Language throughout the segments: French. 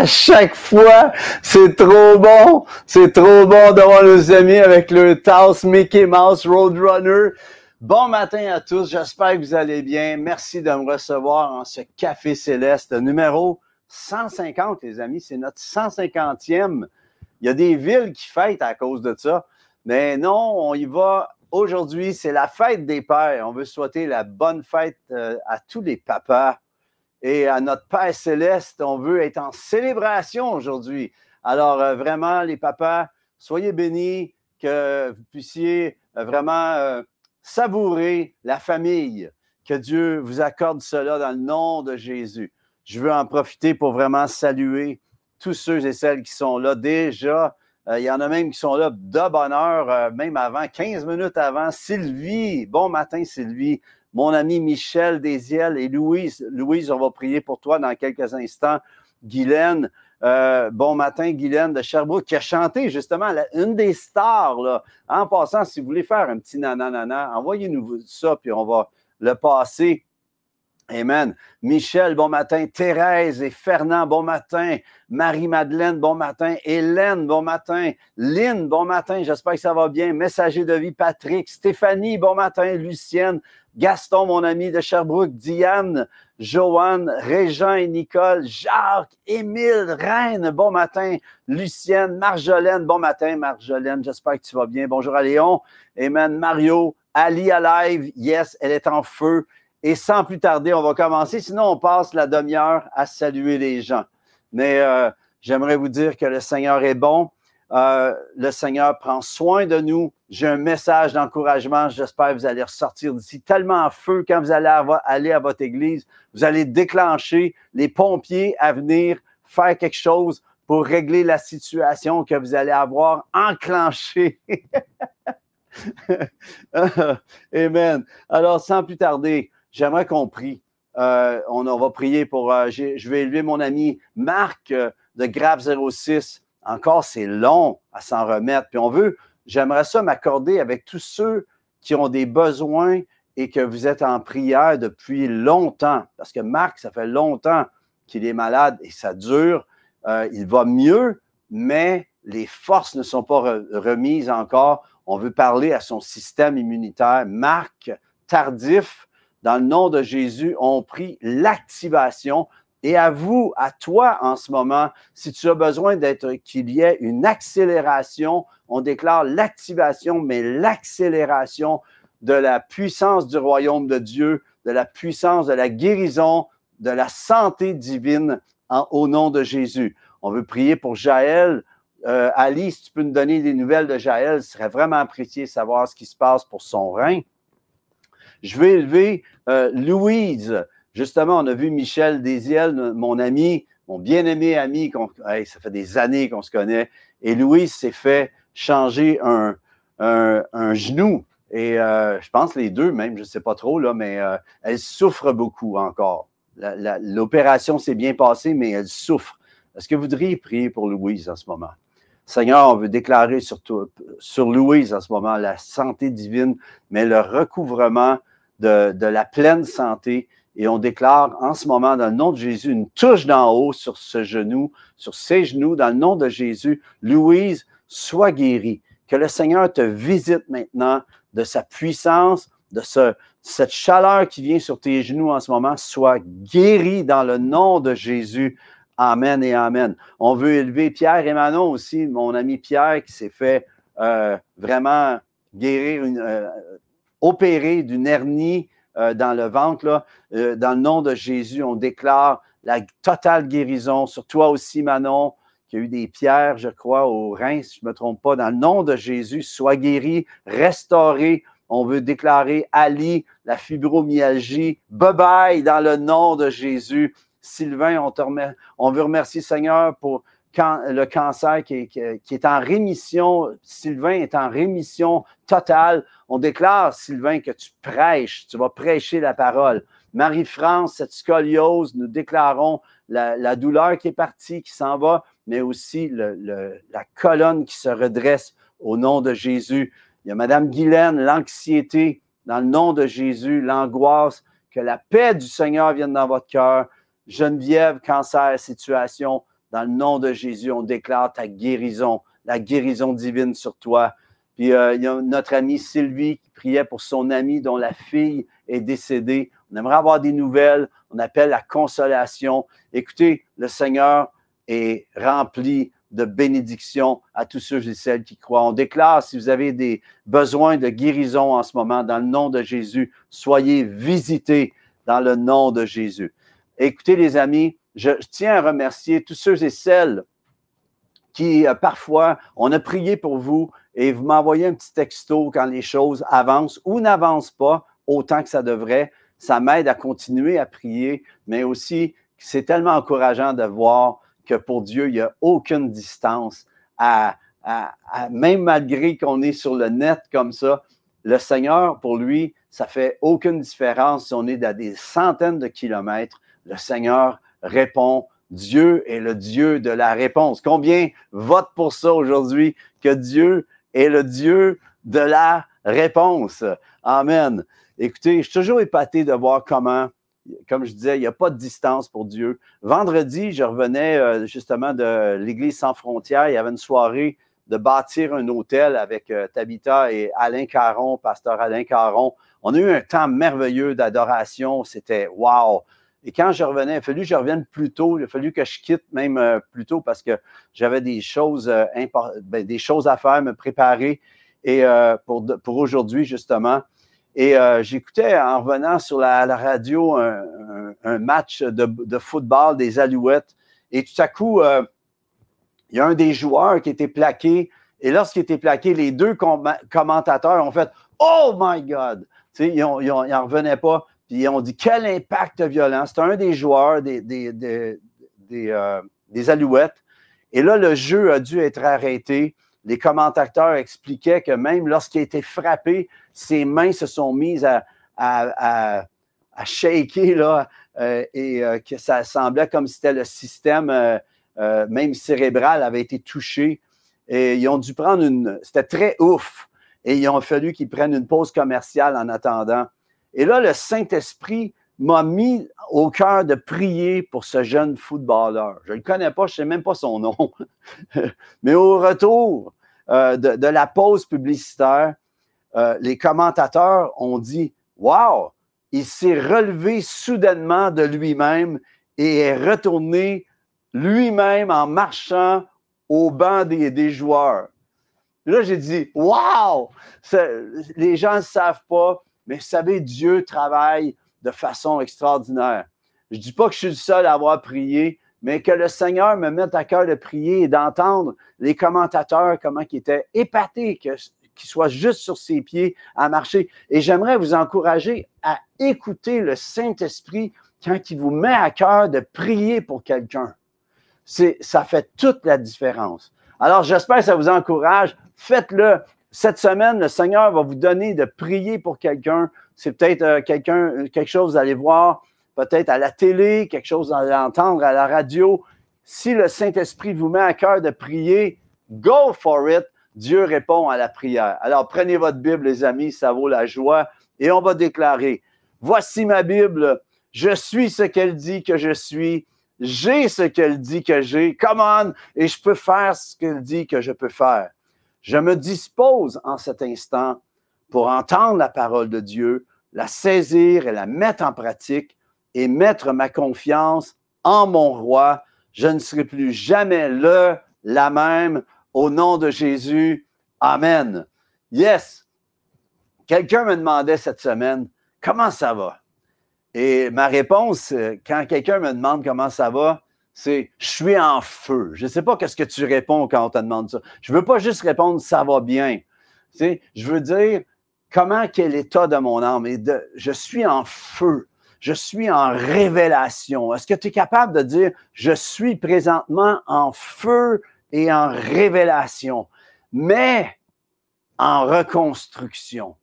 chaque fois. C'est trop bon. C'est trop bon d'avoir nos amis avec le tasse Mickey Mouse Roadrunner. Bon matin à tous. J'espère que vous allez bien. Merci de me recevoir en ce Café Céleste numéro 150, les amis. C'est notre 150e. Il y a des villes qui fêtent à cause de ça. Mais non, on y va. Aujourd'hui, c'est la fête des pères. On veut souhaiter la bonne fête à tous les papas. Et à notre Père Céleste, on veut être en célébration aujourd'hui. Alors, vraiment, les papas, soyez bénis, que vous puissiez vraiment savourer la famille, que Dieu vous accorde cela dans le nom de Jésus. Je veux en profiter pour vraiment saluer tous ceux et celles qui sont là déjà. Il y en a même qui sont là de bonne heure, même avant, 15 minutes avant. Sylvie, bon matin Sylvie. Mon ami Michel Desiel et Louise. Louise, on va prier pour toi dans quelques instants. Guylaine, bon matin Guylaine de Sherbrooke, qui a chanté justement une des stars. Là. En passant, si vous voulez faire un petit nanana, envoyez-nous ça, puis on va le passer. Amen. Michel, bon matin. Thérèse et Fernand, bon matin. Marie-Madeleine, bon matin. Hélène, bon matin. Lynn, bon matin. J'espère que ça va bien. Messager de vie, Patrick. Stéphanie, bon matin. Lucienne. Gaston, mon ami de Sherbrooke. Diane, Joanne, Régent et Nicole. Jacques, Émile, Reine, bon matin. Lucienne, Marjolaine, bon matin. Marjolaine, j'espère que tu vas bien. Bonjour à Léon. Amen. Mario, Ali Alive. Yes, elle est en feu. Et sans plus tarder, on va commencer. Sinon, on passe la demi-heure à saluer les gens. Mais j'aimerais vous dire que le Seigneur est bon. Le Seigneur prend soin de nous. J'ai un message d'encouragement. J'espère que vous allez ressortir d'ici tellement en feu quand vous allez aller à votre église. Vous allez déclencher les pompiers à venir faire quelque chose pour régler la situation que vous allez avoir enclenchée. Amen. Alors, sans plus tarder, j'aimerais qu'on prie. On va prier pour... je vais élever mon ami Marc de Grave 06. Encore, c'est long à s'en remettre. Puis j'aimerais ça m'accorder avec tous ceux qui ont des besoins et que vous êtes en prière depuis longtemps. Parce que Marc, ça fait longtemps qu'il est malade et ça dure. Il va mieux, mais les forces ne sont pas remises encore. On veut parler à son système immunitaire. Marc, tardif, dans le nom de Jésus, on prie l'activation. Et à vous, à toi en ce moment, si tu as besoin qu'il y ait une accélération, on déclare l'activation, mais l'accélération de la puissance du royaume de Dieu, de la puissance de la guérison, de la santé divine au nom de Jésus. On veut prier pour Jaël. Ali, si tu peux nous donner des nouvelles de Jaël, ce serait vraiment apprécié de savoir ce qui se passe pour son rein. Je vais élever Louise. Justement, on a vu Michel Desiel, mon ami, mon bien-aimé ami, ça fait des années qu'on se connaît. Et Louise s'est fait changer un genou. Et je pense les deux même, je ne sais pas trop, là, mais elle souffre beaucoup encore. L'opération s'est bien passée, mais elle souffre. Est-ce que vous voudriez prier pour Louise en ce moment? Seigneur, on veut déclarer sur Louise en ce moment la santé divine, mais le recouvrement de la pleine santé. Et on déclare en ce moment, dans le nom de Jésus, une touche d'en haut sur ce genou, sur ses genoux, dans le nom de Jésus. Louise, sois guérie. Que le Seigneur te visite maintenant de sa puissance, de cette chaleur qui vient sur tes genoux en ce moment. Sois guérie dans le nom de Jésus. Amen et amen. On veut élever Pierre et Manon aussi, mon ami Pierre qui s'est fait vraiment guérir, opérer d'une hernie dans le ventre. Là. Dans le nom de Jésus, on déclare la totale guérison sur toi aussi, Manon, qui a eu des pierres, je crois, au rein, si je ne me trompe pas. Dans le nom de Jésus, sois guéri, restauré. On veut déclarer Ali, la fibromyalgie. Bye-bye dans le nom de Jésus. Sylvain, on veut remercier Seigneur pour le cancer qui est en rémission. Sylvain est en rémission totale. On déclare, Sylvain, que tu prêches, tu vas prêcher la parole. Marie-France, cette scoliose, nous déclarons la douleur qui est partie, qui s'en va, mais aussi la colonne qui se redresse au nom de Jésus. Il y a Mme Guylaine, l'anxiété, dans le nom de Jésus, l'angoisse, que la paix du Seigneur vienne dans votre cœur. Geneviève, cancer, situation, dans le nom de Jésus, on déclare ta guérison, la guérison divine sur toi. Puis il y a notre amie Sylvie qui priait pour son amie dont la fille est décédée. On aimerait avoir des nouvelles. On appelle la consolation. Écoutez, le Seigneur est rempli de bénédictions à tous ceux et celles qui croient. On déclare, si vous avez des besoins de guérison en ce moment, dans le nom de Jésus, soyez visités dans le nom de Jésus. Écoutez, les amis, je tiens à remercier tous ceux et celles qui, parfois, on a prié pour vous et vous m'envoyez un petit texto quand les choses avancent ou n'avancent pas autant que ça devrait. Ça m'aide à continuer à prier, mais aussi, c'est tellement encourageant de voir que pour Dieu, il n'y a aucune distance. Même malgré qu'on est sur le net comme ça, le Seigneur, pour lui, ça fait aucune différence si on est à des centaines de kilomètres. Le Seigneur répond. Dieu est le Dieu de la réponse. Combien votent pour ça aujourd'hui? Que Dieu est le Dieu de la réponse. Amen. Écoutez, je suis toujours épaté de voir comment, comme je disais, il n'y a pas de distance pour Dieu. Vendredi, je revenais justement de l'Église sans frontières. Il y avait une soirée de bâtir un hôtel avec Tabitha et Alain Caron, pasteur Alain Caron. On a eu un temps merveilleux d'adoration. C'était wow! Et quand je revenais, il a fallu que je revienne plus tôt. Il a fallu que je quitte même plus tôt parce que j'avais des choses, des choses à faire, me préparer et, pour aujourd'hui, justement. Et j'écoutais en revenant sur la radio un match de football des Alouettes. Et tout à coup, il y a un des joueurs qui était plaqué. Et lorsqu'il était plaqué, les deux commentateurs ont fait « Oh my God! » Tu sais, ils n'en revenaient pas. Puis ils ont dit « Quel impact violent! » C'était un des joueurs des Alouettes. Et là, le jeu a dû être arrêté. Les commentateurs expliquaient que même lorsqu'il a été frappé, ses mains se sont mises à shaker là, et que ça semblait comme si c'était le système même cérébral avait été touché. Et ils ont dû prendre c'était très ouf. Et il a fallu qu'ils prennent une pause commerciale en attendant. Et là, le Saint-Esprit m'a mis au cœur de prier pour ce jeune footballeur. Je ne le connais pas, je ne sais même pas son nom. Mais au retour de la pause publicitaire, les commentateurs ont dit « Wow! Il s'est relevé soudainement de lui-même et est retourné lui-même en marchant au banc des joueurs. » Là, j'ai dit « Wow! » Les gens ne savent pas, mais vous savez, Dieu travaille de façon extraordinaire. Je ne dis pas que je suis le seul à avoir prié, mais que le Seigneur me mette à cœur de prier et d'entendre les commentateurs, comment ils étaient épatés, qu'ils soient juste sur ses pieds à marcher. Et j'aimerais vous encourager à écouter le Saint-Esprit quand il vous met à cœur de prier pour quelqu'un. Ça fait toute la différence. Alors, j'espère que ça vous encourage. Faites-le. Cette semaine, le Seigneur va vous donner de prier pour quelqu'un. C'est peut-être quelque chose, vous allez voir, peut-être à la télé, quelque chose à entendre à la radio. Si le Saint-Esprit vous met à cœur de prier, go for it. Dieu répond à la prière. Alors, prenez votre Bible, les amis, ça vaut la joie. Et on va déclarer, voici ma Bible, je suis ce qu'elle dit que je suis, j'ai ce qu'elle dit que j'ai, come on, et je peux faire ce qu'elle dit que je peux faire. Je me dispose en cet instant pour entendre la parole de Dieu, la saisir et la mettre en pratique et mettre ma confiance en mon roi. Je ne serai plus jamais la même. Au nom de Jésus, Amen. Yes. Quelqu'un me demandait cette semaine, comment ça va? Et ma réponse, quand quelqu'un me demande comment ça va, c'est « je suis en feu ». Je ne sais pas qu'est-ce que tu réponds quand on te demande ça. Je ne veux pas juste répondre « ça va bien ». Tu sais, je veux dire quel état de mon âme. Je suis en feu, je suis en révélation. Est-ce que tu es capable de dire « je suis présentement en feu et en révélation », mais en reconstruction.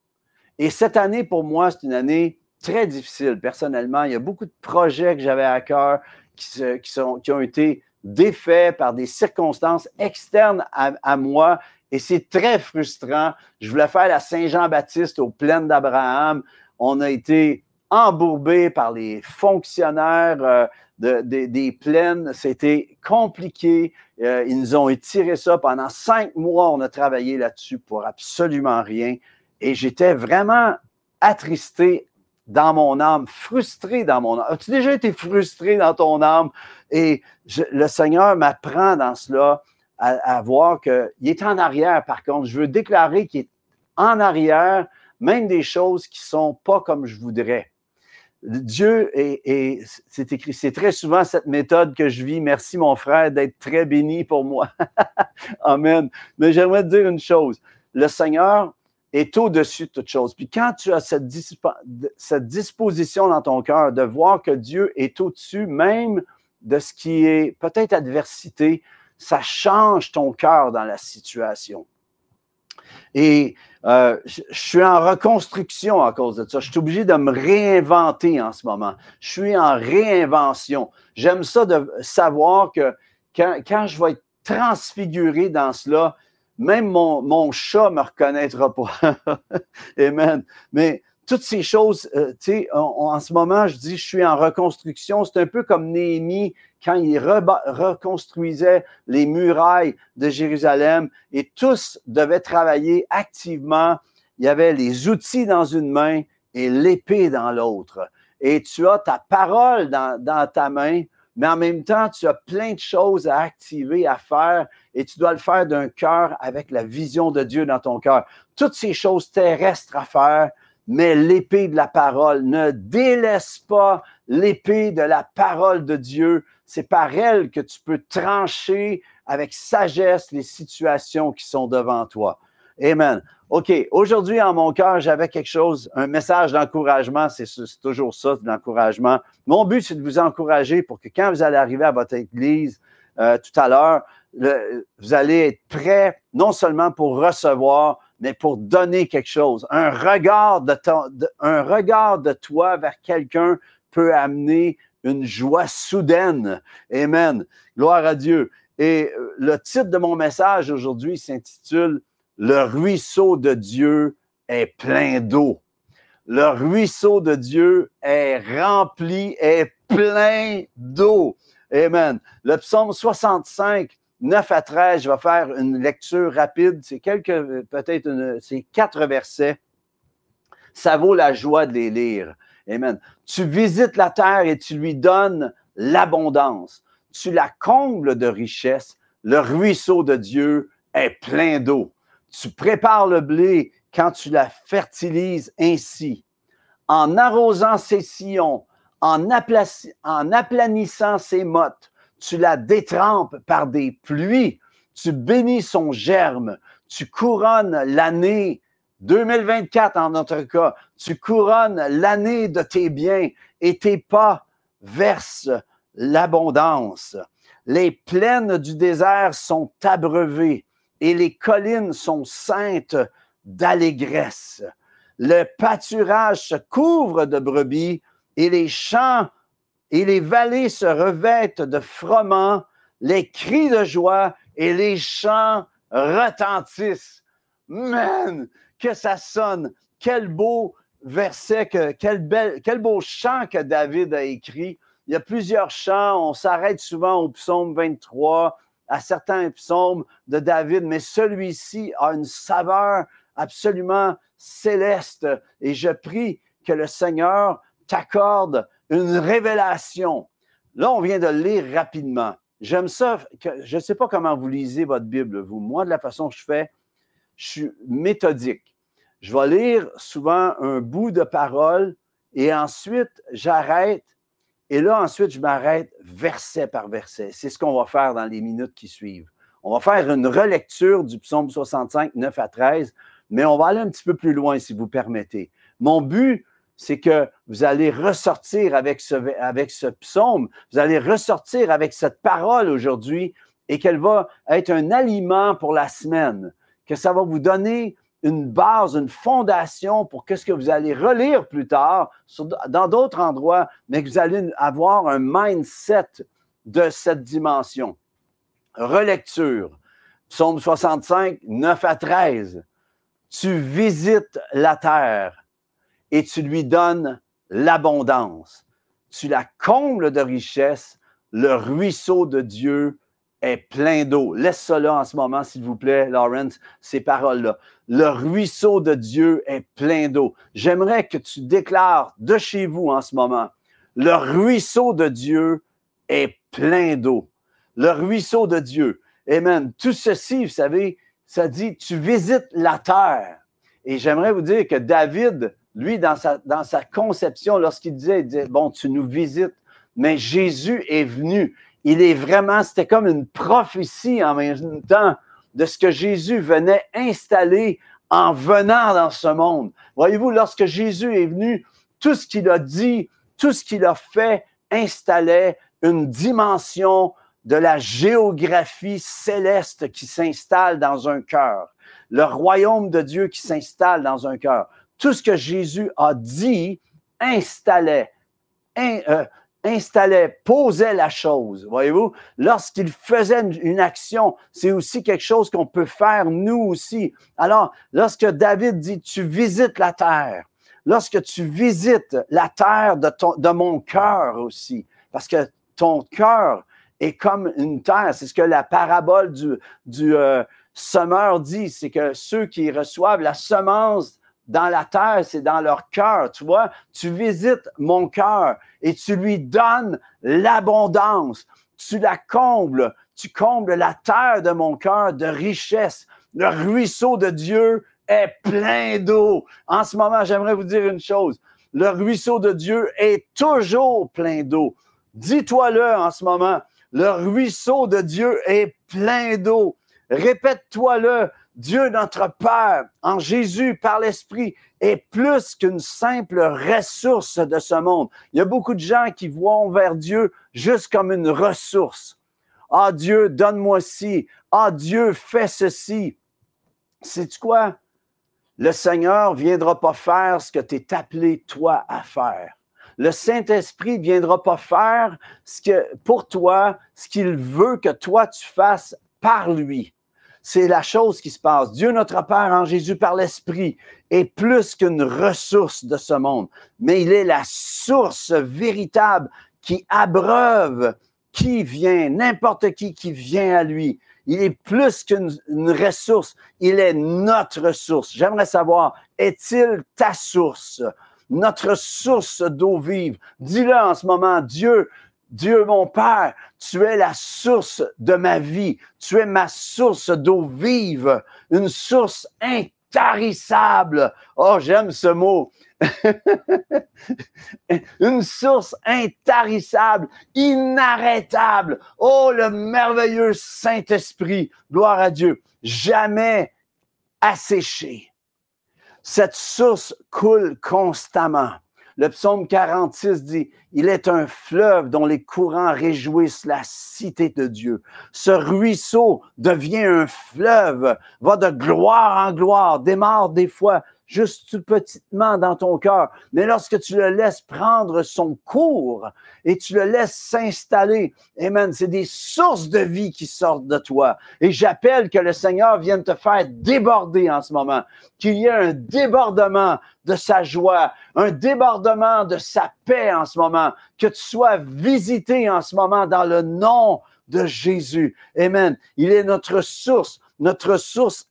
Et cette année, pour moi, c'est une année très difficile, personnellement. Il y a beaucoup de projets que j'avais à cœur qui ont été défaits par des circonstances externes à moi. Et c'est très frustrant. Je voulais faire la Saint-Jean-Baptiste aux plaines d'Abraham. On a été embourbé par les fonctionnaires des plaines. C'était compliqué. Ils nous ont étiré ça. Pendant 5 mois, on a travaillé là-dessus pour absolument rien. Et j'étais vraiment attristé dans mon âme, frustré dans mon âme. As-tu déjà été frustré dans ton âme? Et le Seigneur m'apprend dans cela à voir qu'il est en arrière, par contre. Je veux déclarer qu'il est en arrière, même des choses qui ne sont pas comme je voudrais. Dieu, c'est écrit, c'est très souvent cette méthode que je vis. Merci, mon frère, d'être très béni pour moi. Amen. Mais j'aimerais te dire une chose. Le Seigneur est au-dessus de toute chose. Puis quand tu as cette disposition dans ton cœur de voir que Dieu est au-dessus même de ce qui est peut-être adversité, ça change ton cœur dans la situation. Et je suis en reconstruction à cause de ça. Je suis obligé de me réinventer en ce moment. Je suis en réinvention. J'aime ça de savoir que quand je vais être transfiguré dans cela, même mon chat ne me reconnaîtra pas. Amen. Mais toutes ces choses, tu sais, en ce moment, je dis, je suis en reconstruction. C'est un peu comme Néhémie quand il reconstruisait les murailles de Jérusalem et tous devaient travailler activement. Il y avait les outils dans une main et l'épée dans l'autre. Et tu as ta parole dans ta main, mais en même temps, tu as plein de choses à activer, à faire, et tu dois le faire d'un cœur avec la vision de Dieu dans ton cœur. Toutes ces choses terrestres à faire, mais l'épée de la parole, ne délaisse pas l'épée de la parole de Dieu. C'est par elle que tu peux trancher avec sagesse les situations qui sont devant toi. Amen. OK, aujourd'hui, en mon cœur, j'avais quelque chose, un message d'encouragement. C'est toujours ça, de l'encouragement. Mon but, c'est de vous encourager pour que quand vous allez arriver à votre église tout à l'heure, vous allez être prêts non seulement pour recevoir, mais pour donner quelque chose. Un regard de toi vers quelqu'un peut amener une joie soudaine. Amen. Gloire à Dieu. Et le titre de mon message aujourd'hui s'intitule « Le ruisseau de Dieu est plein d'eau ». Le ruisseau de Dieu est rempli, est plein d'eau. Amen. Le psaume 65, 9 à 13, je vais faire une lecture rapide. C'est c'est 4 versets. Ça vaut la joie de les lire. Amen. Tu visites la terre et tu lui donnes l'abondance. Tu la combles de richesses. Le ruisseau de Dieu est plein d'eau. Tu prépares le blé quand tu la fertilises ainsi. En arrosant ses sillons, en aplanissant ses mottes, tu la détrempes par des pluies. Tu bénis son germe. Tu couronnes l'année 2024 en notre cas. Tu couronnes l'année de tes biens et tes pas versent l'abondance. Les plaines du désert sont abreuvées et les collines sont ceintes d'allégresse. Le pâturage se couvre de brebis et les champs et les vallées se revêtent de froment. Les cris de joie et les chants retentissent. Man, que ça sonne! Quel beau verset, quel beau chant que David a écrit. Il y a plusieurs chants, on s'arrête souvent au psaume 23, à certains psaumes de David, mais celui-ci a une saveur absolument céleste. Et je prie que le Seigneur t'accorde une révélation. Là, on vient de le lire rapidement. J'aime ça. Je ne sais pas comment vous lisez votre Bible, vous. Moi, de la façon que je fais, je suis méthodique. Je vais lire souvent un bout de parole et ensuite, j'arrête. Et là, ensuite, je m'arrête verset par verset. C'est ce qu'on va faire dans les minutes qui suivent. On va faire une relecture du psaume 65, 9 à 13, mais on va aller un petit peu plus loin, si vous permettez. Mon but, c'est que vous allez ressortir avec ce psaume, vous allez ressortir avec cette parole aujourd'hui et qu'elle va être un aliment pour la semaine, que ça va vous donner une base, une fondation pour ce que vous allez relire plus tard dans d'autres endroits, mais que vous allez avoir un mindset de cette dimension. Relecture, psaume 65, 9 à 13. Tu visites la terre et tu lui donnes l'abondance. Tu la combles de richesse, le ruisseau de Dieu est plein d'eau. Laisse ça là en ce moment, s'il vous plaît, Lawrence, ces paroles-là. Le ruisseau de Dieu est plein d'eau. J'aimerais que tu déclares de chez vous en ce moment, le ruisseau de Dieu est plein d'eau. Le ruisseau de Dieu. Amen. Tout ceci, vous savez, ça dit, tu visites la terre. Et j'aimerais vous dire que David, lui, dans sa conception, lorsqu'il disait, bon, tu nous visites, mais Jésus est venu. Il est vraiment, c'était comme une prophétie en même temps de ce que Jésus venait installer en venant dans ce monde. Voyez-vous, lorsque Jésus est venu, tout ce qu'il a dit, tout ce qu'il a fait installait une dimension de la géographie céleste qui s'installe dans un cœur. Le royaume de Dieu qui s'installe dans un cœur. Tout ce que Jésus a dit installait, posait la chose, voyez-vous? Lorsqu'il faisait une action, c'est aussi quelque chose qu'on peut faire nous aussi. Alors, lorsque David dit, tu visites la terre, lorsque tu visites la terre de mon cœur aussi, parce que ton cœur est comme une terre, c'est ce que la parabole du semeur dit, c'est que ceux qui reçoivent la semence dans la terre, c'est dans leur cœur, tu vois. Tu visites mon cœur et tu lui donnes l'abondance. Tu la combles, tu combles la terre de mon cœur de richesse. Le ruisseau de Dieu est plein d'eau. En ce moment, j'aimerais vous dire une chose. Le ruisseau de Dieu est toujours plein d'eau. Dis-toi-le en ce moment. Le ruisseau de Dieu est plein d'eau. Répète-toi-le. Dieu, notre Père, en Jésus, par l'Esprit, est plus qu'une simple ressource de ce monde. Il y a beaucoup de gens qui voient vers Dieu juste comme une ressource. Ah Dieu, donne-moi ci. Ah Dieu, fais ceci. Sais-tu quoi? Le Seigneur ne viendra pas faire ce que tu es appelé, toi, à faire. Le Saint-Esprit ne viendra pas faire pour toi ce qu'il veut que toi, tu fasses par lui. C'est la chose qui se passe. Dieu, notre Père, en Jésus, par l'Esprit, est plus qu'une ressource de ce monde, mais il est la source véritable qui abreuve qui vient, n'importe qui vient à lui. Il est plus qu'une ressource, il est notre source. J'aimerais savoir, est-il ta source, notre source d'eau vive? Dis-le en ce moment, Dieu, mon Père, tu es la source de ma vie. Tu es ma source d'eau vive, une source intarissable. Oh, j'aime ce mot. Une source intarissable, inarrêtable. Oh, le merveilleux Saint-Esprit. Gloire à Dieu. Jamais asséché. Cette source coule constamment. Le psaume 46 dit, « Il est un fleuve dont les courants réjouissent la cité de Dieu. » Ce ruisseau devient un fleuve, va de gloire en gloire, démarre des fois juste tout petitement dans ton cœur. Mais lorsque tu le laisses prendre son cours et tu le laisses s'installer, amen, c'est des sources de vie qui sortent de toi. Et j'appelle que le Seigneur vienne te faire déborder en ce moment, qu'il y ait un débordement de sa joie, un débordement de sa paix en ce moment, que tu sois visité en ce moment dans le nom de Jésus. Amen. Il est notre source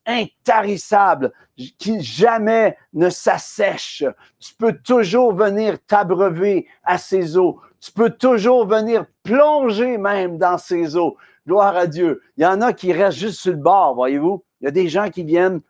intarissable, qui jamais ne s'assèche. Tu peux toujours venir t'abreuver à ses eaux. Tu peux toujours venir plonger même dans ses eaux. Gloire à Dieu. Il y en a qui restent juste sur le bord, voyez-vous. Il y a des gens qui viennent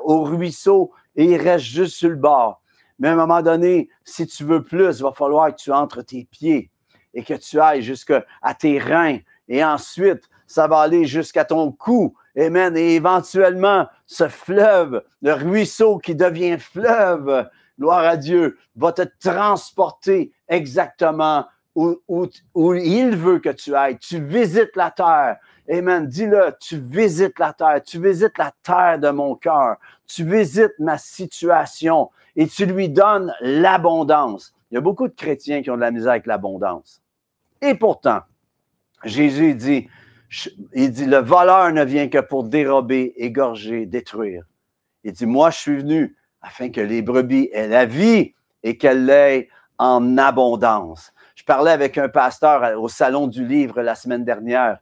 au ruisseau et ils restent juste sur le bord. Mais à un moment donné, si tu veux plus, il va falloir que tu entres tes pieds et que tu ailles jusqu'à tes reins. Et ensuite, ça va aller jusqu'à ton cou. Amen. Et éventuellement, ce fleuve, le ruisseau qui devient fleuve, gloire à Dieu, va te transporter exactement où il veut que tu ailles. Tu visites la terre. Amen. Dis-le, tu visites la terre. Tu visites la terre de mon cœur. Tu visites ma situation et tu lui donnes l'abondance. Il y a beaucoup de chrétiens qui ont de la misère avec l'abondance. Et pourtant, Jésus dit, le voleur ne vient que pour dérober, égorger, détruire. Il dit, moi, je suis venu afin que les brebis aient la vie et qu'elle l'ait en abondance. Je parlais avec un pasteur au Salon du Livre la semaine dernière,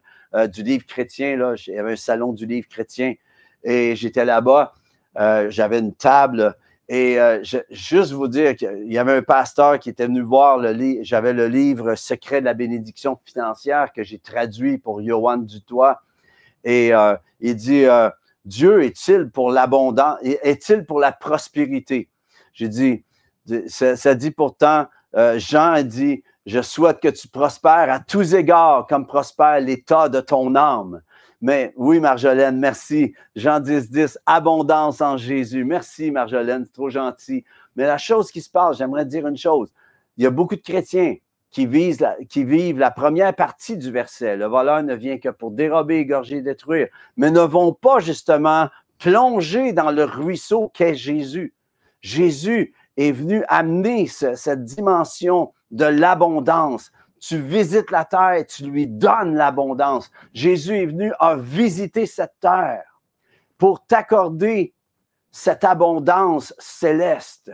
du livre chrétien. Là, il y avait un salon du livre chrétien et j'étais là-bas. J'avais une table et juste vous dire qu'il y avait un pasteur qui était venu voir le livre. J'avais le livre Secret de la bénédiction financière que j'ai traduit pour Yohan Dutoit. Et il dit, Dieu est-il pour l'abondance, est-il pour la prospérité? J'ai dit, ça dit pourtant, Jean a dit, je souhaite que tu prospères à tous égards comme prospère l'état de ton âme. Mais oui, Marjolaine, merci. Jean 10, abondance en Jésus. Merci, Marjolaine, c'est trop gentil. Mais la chose qui se passe, j'aimerais dire une chose. Il y a beaucoup de chrétiens qui vivent la première partie du verset. Le voleur ne vient que pour dérober, égorger, détruire, mais ne vont pas justement plonger dans le ruisseau qu'est Jésus. Jésus est venu amener cette dimension de l'abondance. Tu visites la terre, tu lui donnes l'abondance. Jésus est venu à visiter cette terre pour t'accorder cette abondance céleste.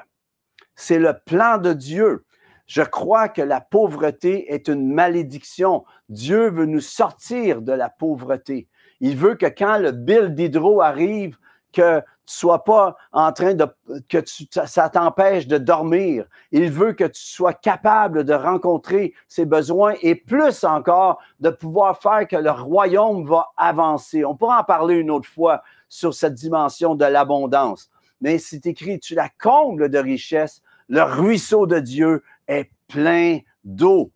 C'est le plan de Dieu. Je crois que la pauvreté est une malédiction. Dieu veut nous sortir de la pauvreté. Il veut que quand le bill d'hydro arrive, que tu sois pas en train ça t'empêche de dormir. Il veut que tu sois capable de rencontrer ses besoins et plus encore de pouvoir faire que le royaume va avancer. On pourra en parler une autre fois sur cette dimension de l'abondance. Mais c'est écrit, tu la combles de richesse, le ruisseau de Dieu est plein d'eau.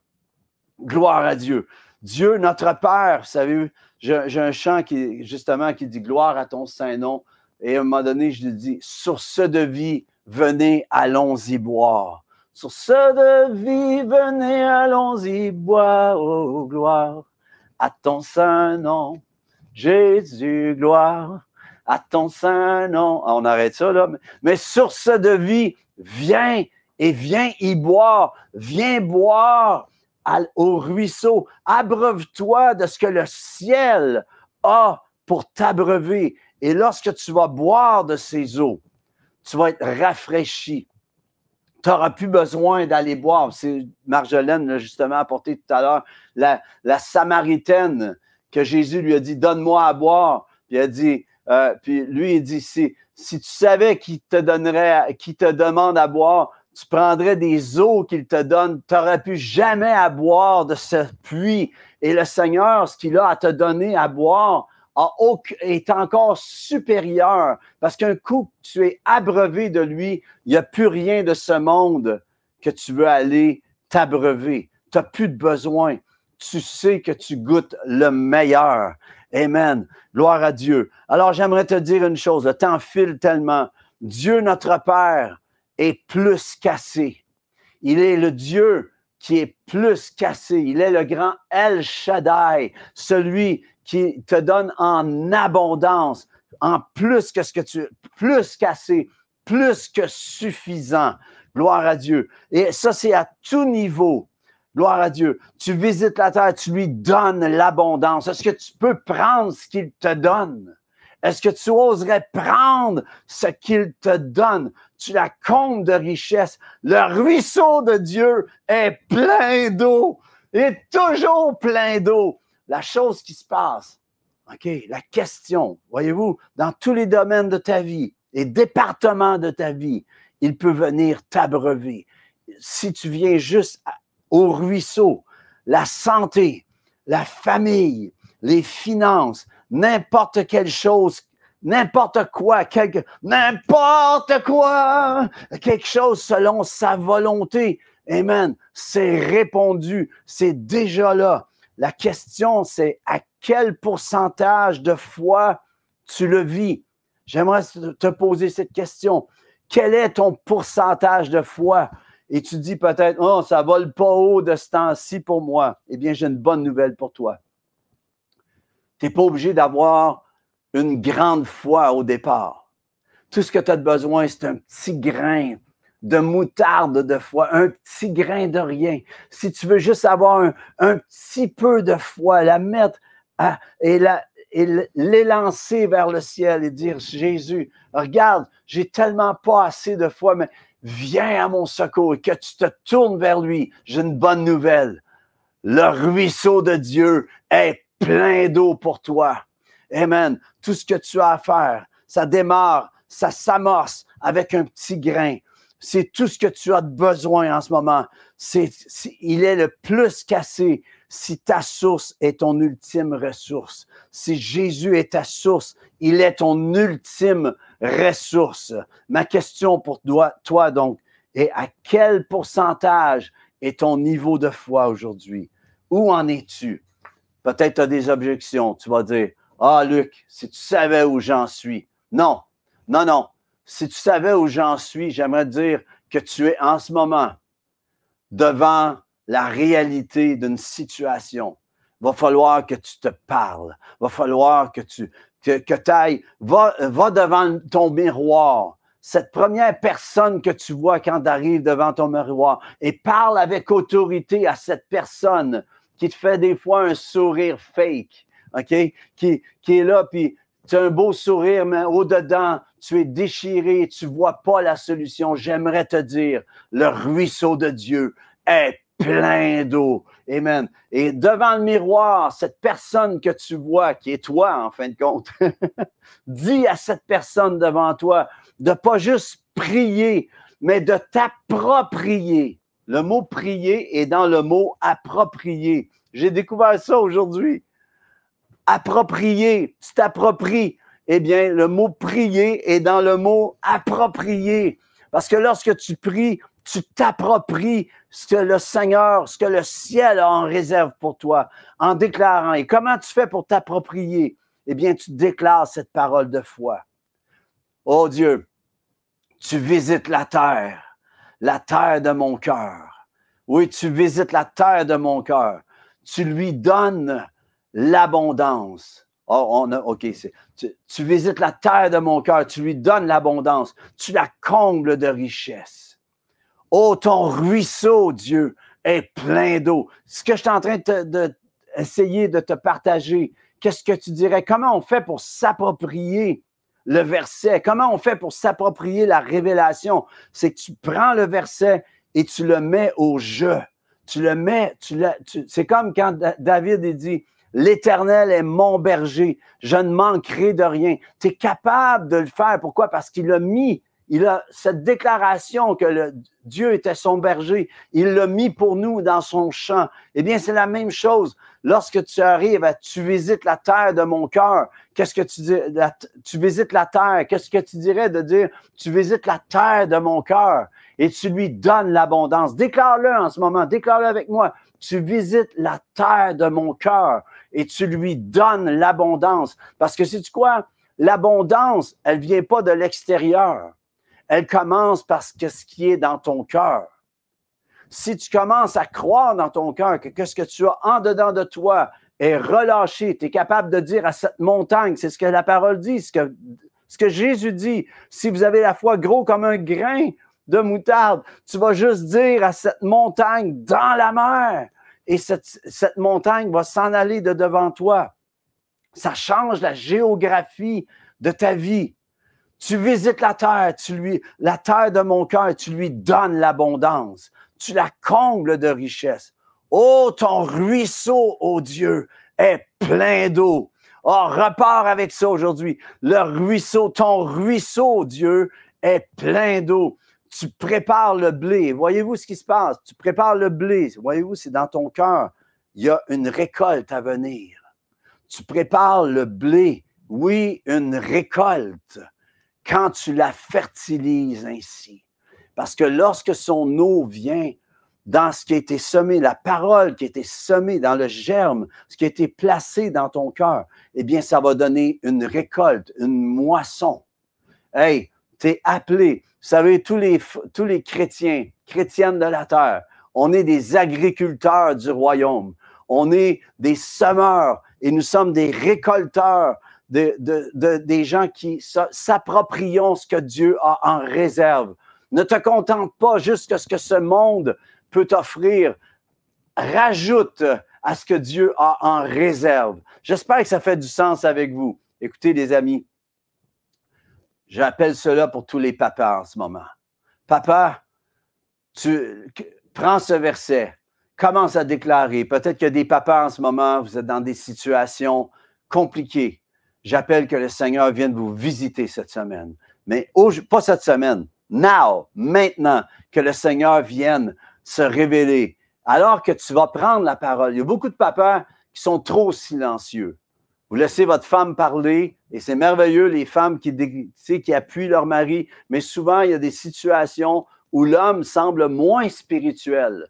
Gloire à Dieu. Dieu, notre Père, vous savez, j'ai un chant qui dit « Gloire à ton Saint-Nom ». Et à un moment donné, je lui dis, source de vie, venez, allons-y boire. Source de vie, venez, allons-y boire. Oh, gloire à ton Saint-Nom. Jésus, gloire à ton Saint-Nom. On arrête ça, là. Mais source de vie, viens et viens y boire. Viens boire au ruisseau. Abreuve-toi de ce que le ciel a pour t'abreuver. Et lorsque tu vas boire de ces eaux, tu vas être rafraîchi. Tu n'auras plus besoin d'aller boire. C'est Marjolaine l'a justement apporté tout à l'heure. La Samaritaine que Jésus lui a dit, donne-moi à boire. Puis il a dit, puis lui, il dit, si tu savais qui te demande à boire, tu prendrais des eaux qu'il te donne. Tu n'aurais plus jamais à boire de ce puits. Et le Seigneur, ce qu'il a à te donner à boire, est encore supérieur, parce qu'un coup tu es abreuvé de lui, il n'y a plus rien de ce monde que tu veux aller t'abreuver. Tu n'as plus de besoin. Tu sais que tu goûtes le meilleur. Amen. Gloire à Dieu. Alors, j'aimerais te dire une chose. Le temps file tellement. Dieu, notre Père, est plus qu'assez. Il est le Dieu qui est plus qu'assez. Il est le grand El Shaddai, celui qui te donne en abondance, en plus que plus qu'assez, plus que suffisant. Gloire à Dieu. Et ça, c'est à tout niveau. Gloire à Dieu. Tu visites la terre, tu lui donnes l'abondance. Est-ce que tu peux prendre ce qu'il te donne? Est-ce que tu oserais prendre ce qu'il te donne? Tu la combles de richesse. Le ruisseau de Dieu est plein d'eau. Il est toujours plein d'eau. La chose qui se passe, OK, la question, voyez-vous, dans tous les domaines de ta vie, les départements de ta vie, il peut venir t'abreuver. Si tu viens juste au ruisseau, la santé, la famille, les finances, n'importe quelle chose, n'importe quoi, quelque chose selon sa volonté. Amen. C'est répondu, c'est déjà là. La question, c'est à quel pourcentage de foi tu le vis? J'aimerais te poser cette question. Quel est ton pourcentage de foi? Et tu dis peut-être, oh, ça vole pas haut de ce temps-ci pour moi. Eh bien, j'ai une bonne nouvelle pour toi. Tu n'es pas obligé d'avoir une grande foi au départ. Tout ce que tu as besoin, c'est un petit grain de moutarde de foi, un petit grain de rien. Si tu veux juste avoir un petit peu de foi, la mettre l'élancer vers le ciel et dire, Jésus, regarde, j'ai tellement pas assez de foi, mais viens à mon secours et que tu te tournes vers lui. J'ai une bonne nouvelle. Le ruisseau de Dieu est plein d'eau pour toi. Amen. Tout ce que tu as à faire, ça démarre, ça s'amorce avec un petit grain. C'est tout ce que tu as de besoin en ce moment. Il est le plus qu'assez si ta source est ton ultime ressource. Si Jésus est ta source, il est ton ultime ressource. Ma question pour toi donc est à quel pourcentage est ton niveau de foi aujourd'hui? Où en es-tu? Peut-être tu as des objections. Tu vas dire, ah Luc, si tu savais où j'en suis. Non, non, non. Si tu savais où j'en suis, j'aimerais dire que tu es en ce moment devant la réalité d'une situation. Il va falloir que tu te parles. Il va falloir que tu ailles. Va devant ton miroir. Cette première personne que tu vois quand tu arrives devant ton miroir et parle avec autorité à cette personne qui te fait des fois un sourire fake, OK? Qui est là, puis tu as un beau sourire, mais au-dedans, tu es déchiré, tu ne vois pas la solution. J'aimerais te dire, le ruisseau de Dieu est plein d'eau. Amen. Et devant le miroir, cette personne que tu vois, qui est toi en fin de compte, dis à cette personne devant toi de pas juste prier, mais de t'approprier. Le mot prier est dans le mot approprier. J'ai découvert ça aujourd'hui. Approprier, tu t'appropries. Eh bien, le mot prier est dans le mot approprier. Parce que lorsque tu pries, tu t'appropries ce que le Seigneur, ce que le ciel a en réserve pour toi, en déclarant. Et comment tu fais pour t'approprier? Eh bien, tu déclares cette parole de foi. Oh Dieu, tu visites la terre de mon cœur. Oui, tu visites la terre de mon cœur. Tu lui donnes l'abondance. Oh, OK, tu visites la terre de mon cœur, tu lui donnes l'abondance, tu la combles de richesse. Oh, ton ruisseau, Dieu, est plein d'eau. Ce que je suis en train d'essayer de te partager, qu'est-ce que tu dirais? Comment on fait pour s'approprier le verset? Comment on fait pour s'approprier la révélation? C'est que tu prends le verset et tu le mets au jeu. Tu le mets, c'est comme quand David dit, l'Éternel est mon berger, je ne manquerai de rien. Tu es capable de le faire. Pourquoi? Parce qu'il a cette déclaration que Dieu était son berger. Il l'a mis pour nous dans son champ. Eh bien, c'est la même chose. Lorsque tu arrives tu visites la terre de mon cœur, qu'est-ce que tu dis? Tu visites la terre. Qu'est-ce que tu dirais de dire? Tu visites la terre de mon cœur et tu lui donnes l'abondance. Déclare-le en ce moment. Déclare-le avec moi. Tu visites la terre de mon cœur et tu lui donnes l'abondance. Parce que sais-tu quoi? L'abondance, elle vient pas de l'extérieur. Elle commence parce que ce qui est dans ton cœur. Si tu commences à croire dans ton cœur que ce que tu as en dedans de toi est relâché, tu es capable de dire à cette montagne, c'est ce que la parole dit, ce que Jésus dit, si vous avez la foi gros comme un grain de moutarde, tu vas juste dire à cette montagne dans la mer et cette montagne va s'en aller de devant toi. Ça change la géographie de ta vie. Tu visites la terre de mon cœur, tu lui donnes l'abondance. Tu la combles de richesse. Oh, ton ruisseau, oh Dieu, est plein d'eau. Oh, repars avec ça aujourd'hui. Ton ruisseau, Dieu, est plein d'eau. Tu prépares le blé. Voyez-vous ce qui se passe? Tu prépares le blé. Voyez-vous, c'est dans ton cœur. Il y a une récolte à venir. Tu prépares le blé. Oui, une récolte. Quand tu la fertilises ainsi. Parce que lorsque son eau vient dans ce qui a été semé, la parole qui a été semée dans le germe, ce qui a été placé dans ton cœur, eh bien, ça va donner une récolte, une moisson. Hey, tu es appelé. Vous savez, tous les chrétiennes de la terre, on est des agriculteurs du royaume. On est des semeurs et nous sommes des récolteurs. Des gens qui s'approprient ce que Dieu a en réserve. Ne te contente pas juste de ce que ce monde peut t'offrir. Rajoute à ce que Dieu a en réserve. J'espère que ça fait du sens avec vous. Écoutez, les amis, j'appelle cela pour tous les papas en ce moment. Papa, tu prends ce verset, commence à déclarer. Peut-être qu'il y a des papas en ce moment, vous êtes dans des situations compliquées. J'appelle que le Seigneur vienne vous visiter cette semaine. Mais pas cette semaine, maintenant, que le Seigneur vienne se révéler. Alors que tu vas prendre la parole. Il y a beaucoup de papas qui sont trop silencieux. Vous laissez votre femme parler et c'est merveilleux, les femmes qui appuient leur mari, mais souvent, il y a des situations où l'homme semble moins spirituel.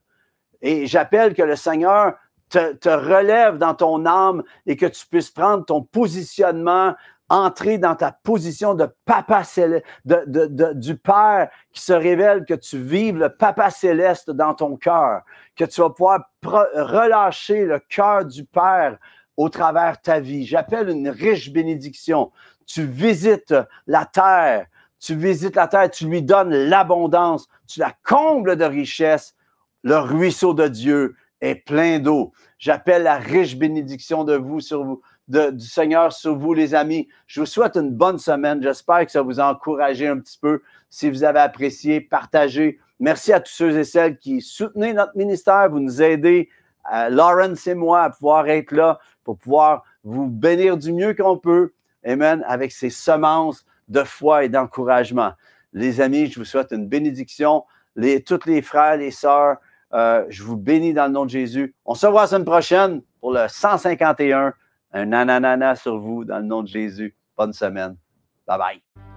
Et j'appelle que le Seigneur te relève dans ton âme et que tu puisses prendre ton positionnement, entrer dans ta position de papa céleste, du Père qui se révèle, que tu vives le papa céleste dans ton cœur, que tu vas pouvoir relâcher le cœur du Père au travers ta vie. J'appelle une riche bénédiction. Tu visites la terre, tu lui donnes l'abondance, tu la combles de richesse. Le ruisseau de Dieu est plein d'eau. J'appelle la riche bénédiction de vous, sur vous, du Seigneur sur vous, les amis. Je vous souhaite une bonne semaine. J'espère que ça vous a encouragé un petit peu. Si vous avez apprécié, partagez. Merci à tous ceux et celles qui soutenaient notre ministère. Vous nous aidez, Lawrence et moi, à pouvoir être là pour pouvoir vous bénir du mieux qu'on peut. Amen. Avec ces semences de foi et d'encouragement. Les amis, je vous souhaite une bénédiction. Tous les frères, les sœurs, je vous bénis dans le nom de Jésus. On se revoit la semaine prochaine pour le 151. Un nanana sur vous dans le nom de Jésus. Bonne semaine. Bye bye.